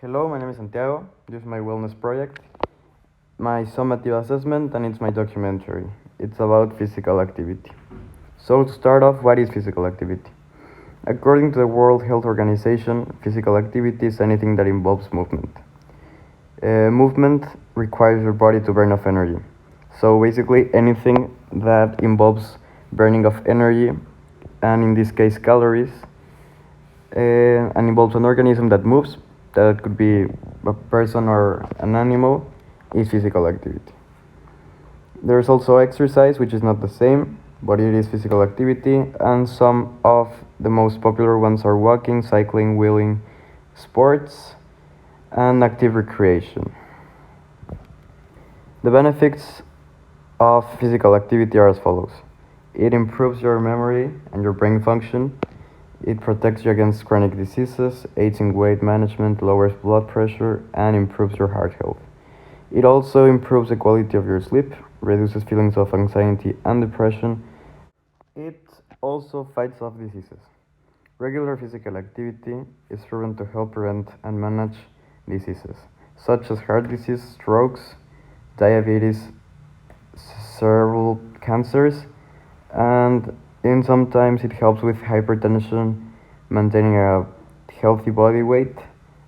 Hello, my name is Santiago. This is my wellness project, my summative assessment, and it's my documentary. It's about physical activity. So, to start off, what is physical activity? According to the World Health Organization, physical activity is anything that involves movement. Movement requires your body to burn off energy. So, basically, anything that involves burning of energy, and in this case, calories, and involves an organism that moves, that could be a person or an animal, is physical activity. There's also exercise, which is not the same, but it is physical activity, and some of the most popular ones are walking, cycling, wheeling, sports, and active recreation. The benefits of physical activity are as follows. It improves your memory and your brain function. It protects you against chronic diseases, aids in weight management, lowers blood pressure, and improves your heart health. It also improves the quality of your sleep, reduces feelings of anxiety and depression. It also fights off diseases. Regular physical activity is proven to help prevent and manage diseases, such as heart disease, strokes, diabetes, cerebral cancers, and sometimes it helps with hypertension, maintaining a healthy body weight,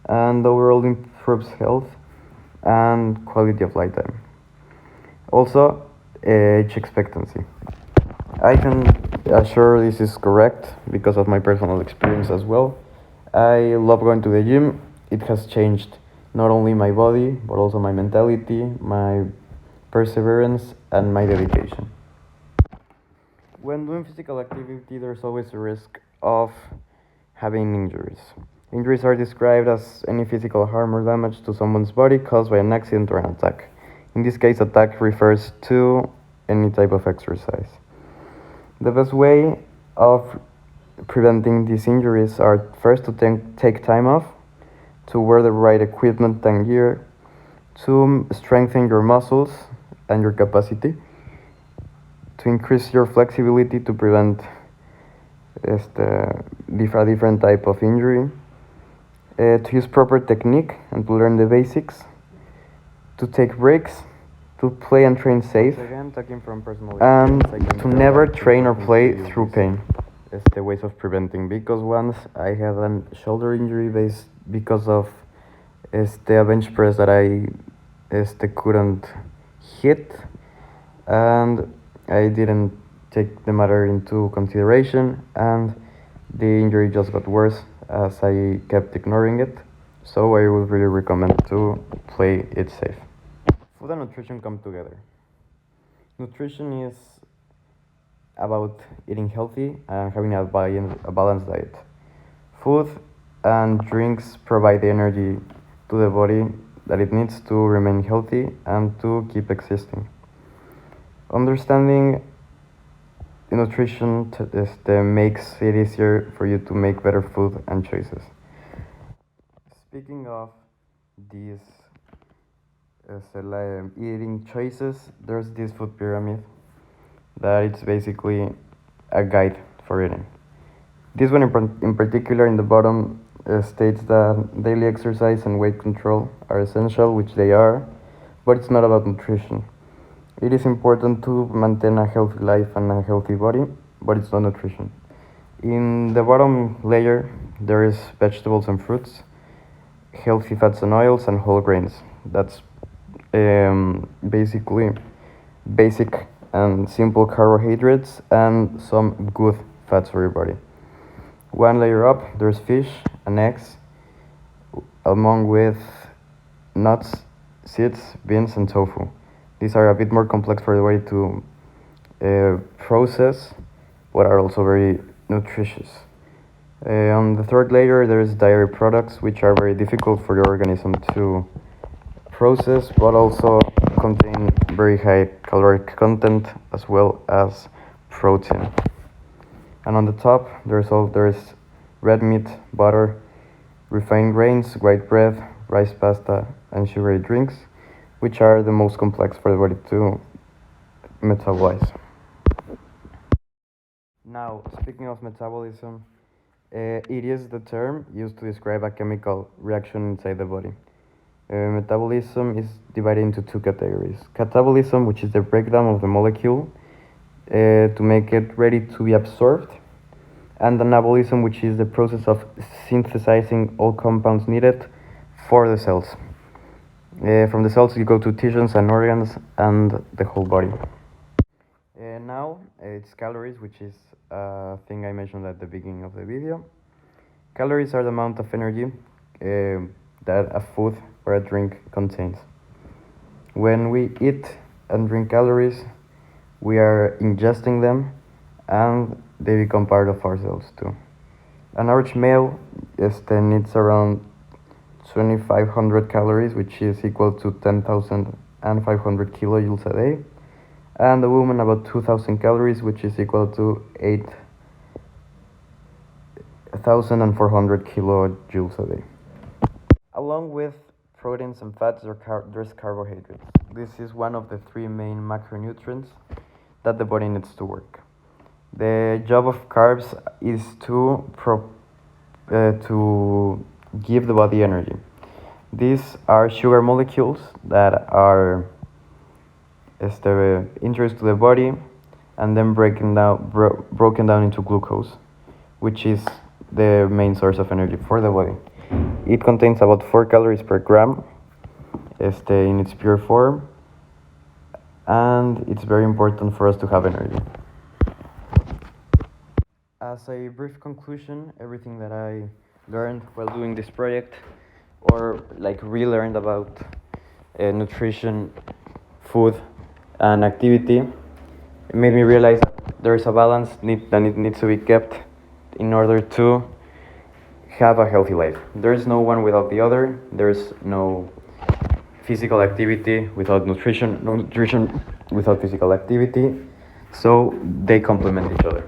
and overall improves health and quality of lifetime. Also, age expectancy. I can assure this is correct because of my personal experience as well. I love going to the gym. It has changed not only my body, but also my mentality, my perseverance, and my dedication. When doing physical activity, there's always a risk of having injuries. Injuries are described as any physical harm or damage to someone's body caused by an accident or an attack. In this case, attack refers to any type of exercise. The best way of preventing these injuries are first to take time off, to wear the right equipment and gear, to strengthen your muscles and your capacity, to increase your flexibility to prevent different type of injury, to use proper technique and to learn the basics, to take breaks, to play and train safe, again, talking from personal and to never train or play through pain. It's the ways of preventing, because once I had a shoulder injury because of a bench press that I couldn't hit, and I didn't take the matter into consideration, and the injury just got worse as I kept ignoring it. So I would really recommend to play it safe. Food and nutrition come together. Nutrition is about eating healthy and having a balanced diet. Food and drinks provide the energy to the body that it needs to remain healthy and to keep existing. Understanding nutrition makes it easier for you to make better food and choices. Speaking of these eating choices, there's this food pyramid that it's basically a guide for eating. This one in particular in the bottom states that daily exercise and weight control are essential, which they are, but it's not about nutrition. It is important to maintain a healthy life and a healthy body, but it's not nutrition. In the bottom layer, there is vegetables and fruits, healthy fats and oils, and whole grains. That's basically basic and simple carbohydrates and some good fats for your body. One layer up, there's fish and eggs, along with nuts, seeds, beans, and tofu. These are a bit more complex for the body to process, but are also very nutritious. On the third layer, there is dairy products, which are very difficult for your organism to process, but also contain very high caloric content as well as protein. And on the top, there's red meat, butter, refined grains, white bread, rice pasta, and sugary drinks, which are the most complex for the body to metabolize. Now, speaking of metabolism, It is the term used to describe a chemical reaction inside the body. Metabolism is divided into two categories. Catabolism, which is the breakdown of the molecule to make it ready to be absorbed, and anabolism, which is the process of synthesizing all compounds needed for the cells. From the cells, you go to tissues and organs and the whole body. Now, it's calories, which is a thing I mentioned at the beginning of the video. Calories are the amount of energy that a food or a drink contains. When we eat and drink calories, we are ingesting them and they become part of ourselves too. An average male needs around 2,500 calories, which is equal to 10,500 kilojoules a day, and a woman about 2,000 calories, which is equal to 8,400 kilojoules a day. Along with proteins and fats, there's carbohydrates. This is one of the three main macronutrients that the body needs to work. The job of carbs is to give the body energy. These are sugar molecules that are introduced to the body and then broken down into glucose, which is the main source of energy for the body. It contains about 4 calories per gram in its pure form, and it's very important for us to have energy. As a brief conclusion, everything that I learned while doing this project, or like relearned about nutrition, food, and activity, it made me realize that there is a balance that needs to be kept in order to have a healthy life. There is no one without the other. There is no physical activity without nutrition, no nutrition without physical activity. So they complement each other.